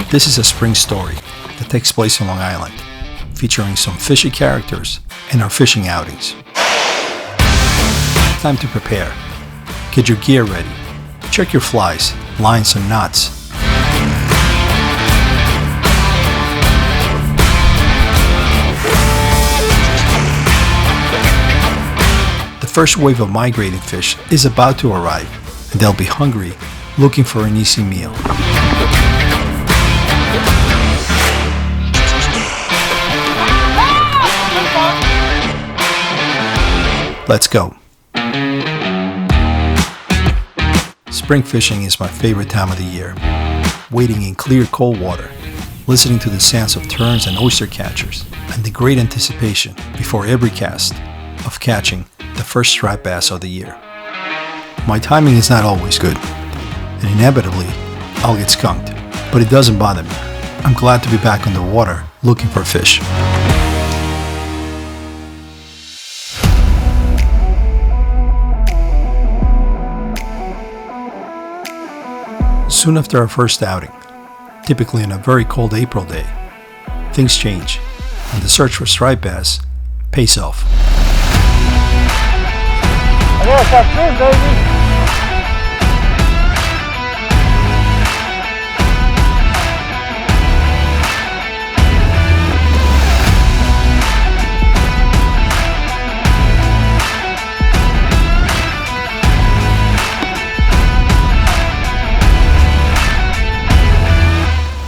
This is a spring story that takes place on Long Island, featuring some fishy characters and our fishing outings. Time to prepare. Get your gear ready. Check your flies, lines and knots. The first wave of migrating fish is about to arrive, and they'll be hungry, looking for an easy meal. Let's go. Spring fishing is my favorite time of the year. Wading in clear cold water, listening to the sounds of terns and oyster catchers, and the great anticipation before every cast of catching the first striped bass of the year. My timing is not always good, and inevitably I'll get skunked, but it doesn't bother me. I'm glad to be back on the water looking for fish. Soon after our first outing, typically on a very cold April day, things change, and the search for striped bass pays off. I got that fish, baby!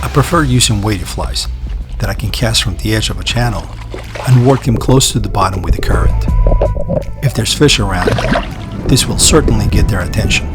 I prefer using weighted flies that I can cast from the edge of a channel and work them close to the bottom with the current. If there's fish around, this will certainly get their attention.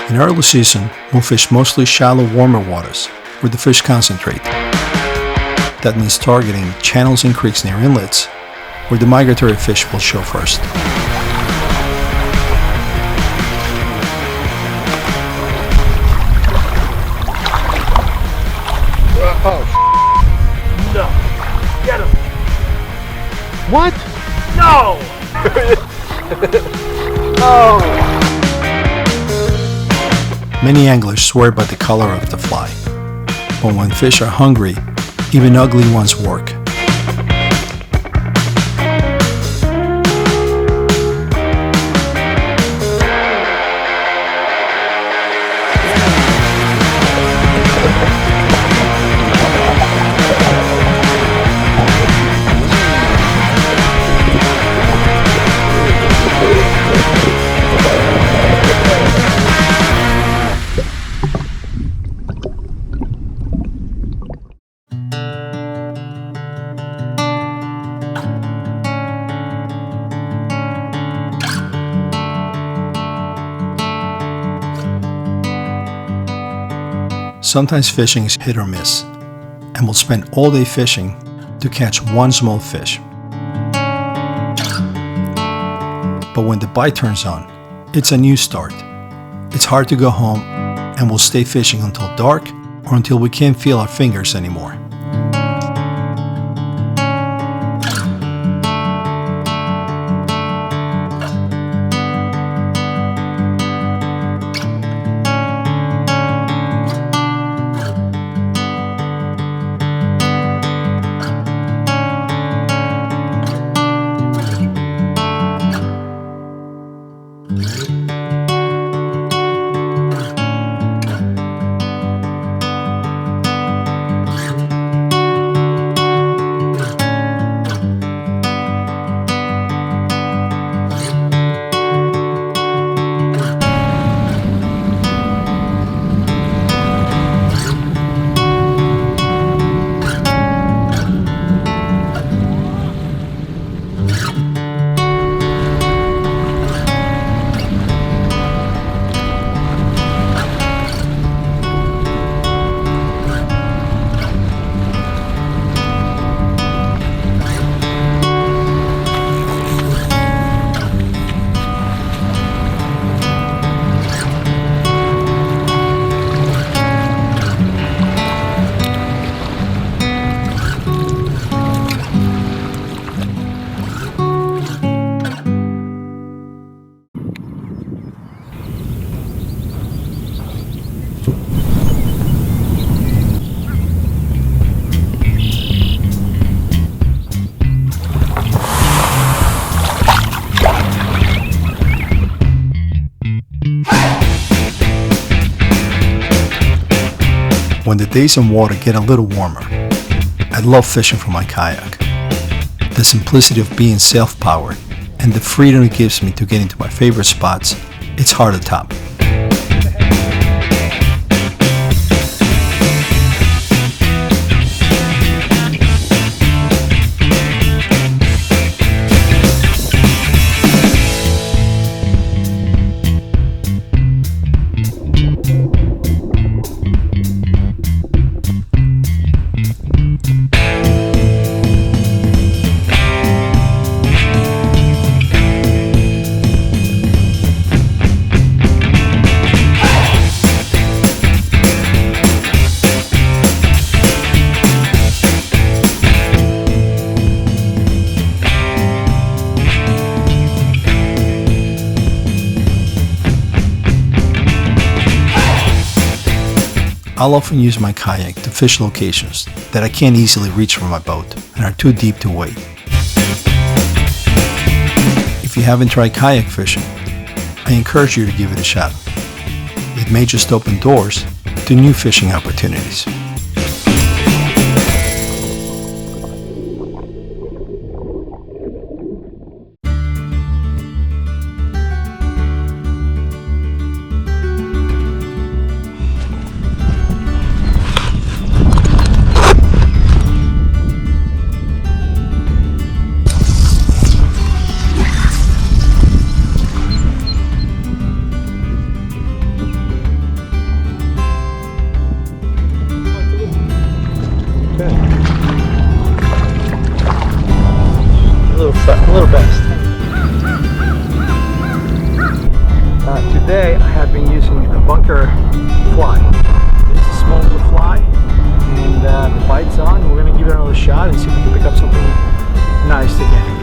In early season, we'll fish mostly shallow, warmer waters where the fish concentrate. That means targeting channels and creeks near inlets where the migratory fish will show first. Oh, no. Get him. What? No! Oh! Many anglers swear by the color of the fly, but when fish are hungry, even ugly ones work. Sometimes fishing is hit or miss, and we'll spend all day fishing to catch one small fish. But when the bite turns on, it's a new start. It's hard to go home, and we'll stay fishing until dark or until we can't feel our fingers anymore. When the days in water get a little warmer, I love fishing from my kayak. The simplicity of being self-powered and the freedom it gives me to get into my favorite spots, it's hard to top. I'll often use my kayak to fish locations that I can't easily reach from my boat and are too deep to wade. If you haven't tried kayak fishing, I encourage you to give it a shot. It may just open doors to new fishing opportunities. A little best. Today I have been using a bunker fly. It's a small little fly, and the bite's on. We're going to give it another shot and see if we can pick up something nice again.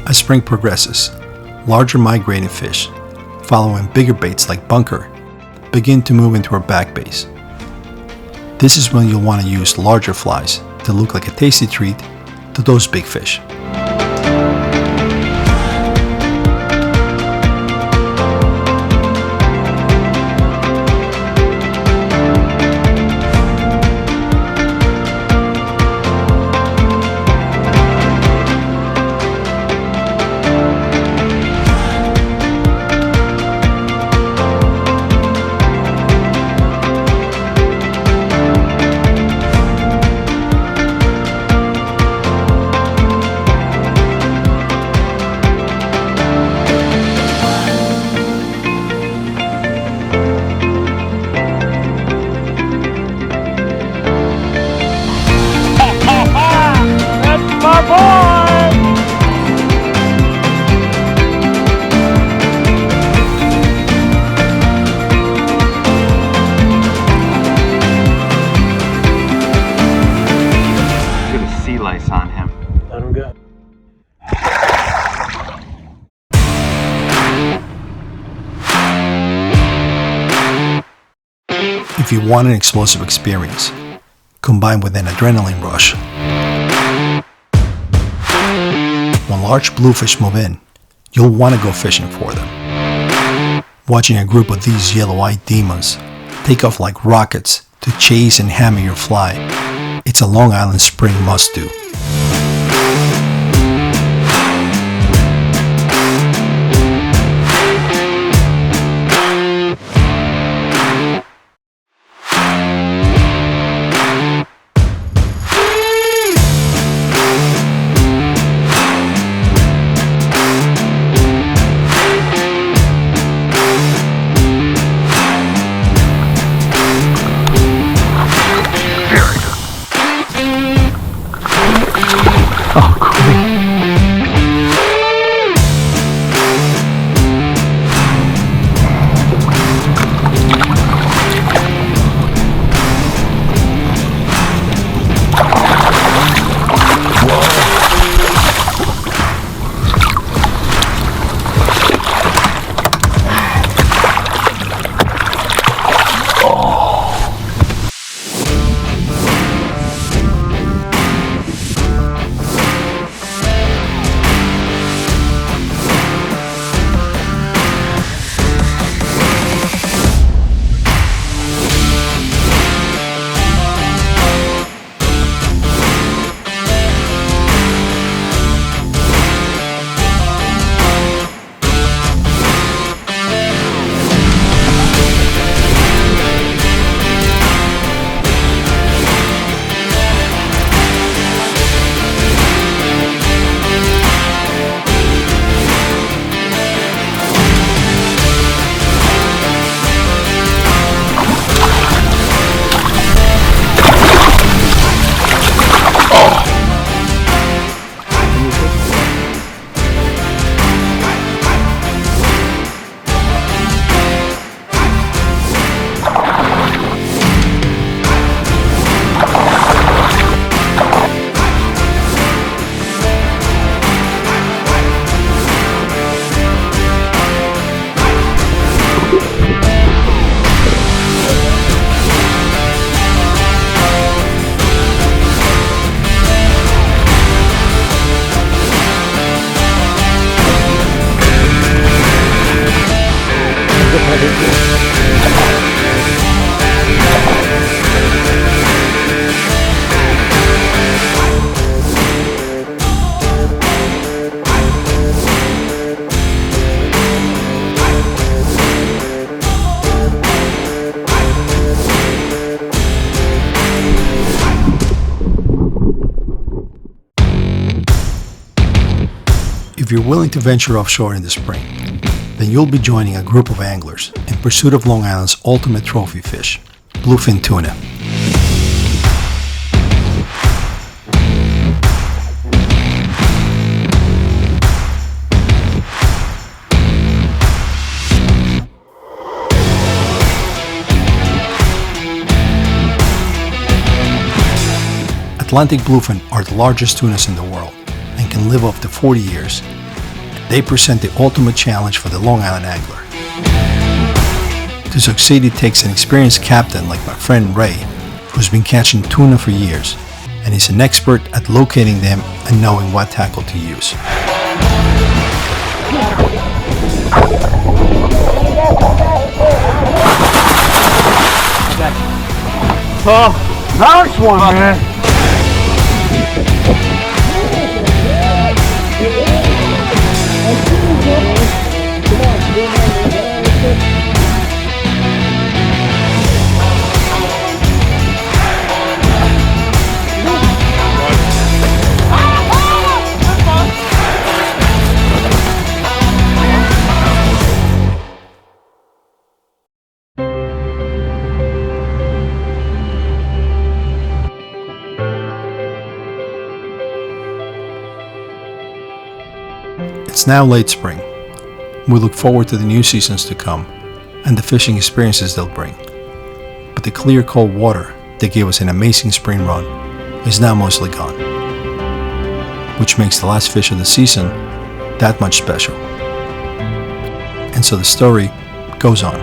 As spring progresses, larger migrating fish, following bigger baits like bunker, begin to move into our back bays. This is when you'll want to use larger flies to look like a tasty treat to those big fish. If you want an explosive experience, combined with an adrenaline rush, when large bluefish move in, you'll want to go fishing for them. Watching a group of these yellow-eyed demons take off like rockets to chase and hammer your fly, it's a Long Island spring must-do. If you're willing to venture offshore in the spring, then you'll be joining a group of anglers in pursuit of Long Island's ultimate trophy fish, bluefin tuna. Atlantic bluefin are the largest tunas in the world and can live up to 40 years. They present the ultimate challenge for the Long Island angler. To succeed, it takes an experienced captain like my friend Ray, who's been catching tuna for years, and is an expert at locating them and knowing what tackle to use. Oh, nice one, man. It's now late spring. We look forward to the new seasons to come and the fishing experiences they'll bring. But the clear, cold water that gave us an amazing spring run is now mostly gone, which makes the last fish of the season that much special. And so the story goes on.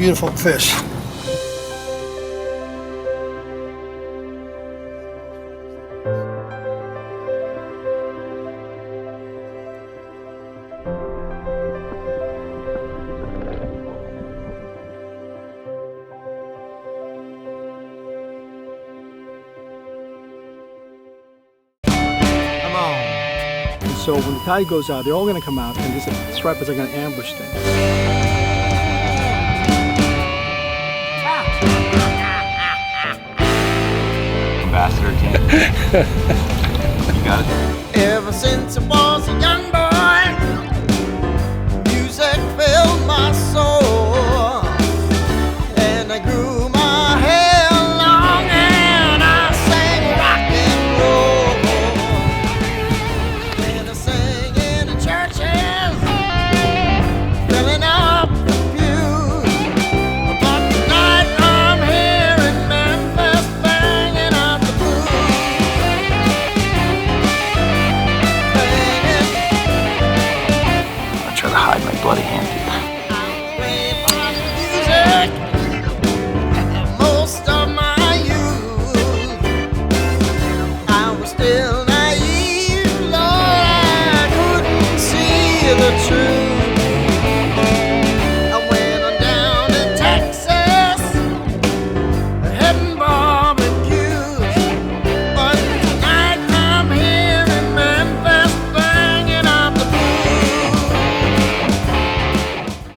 beautiful fish. So when the tide goes out, they're all going to come out, and these stripers are going to ambush them. Ambassador team. You got it. Ever since I was a young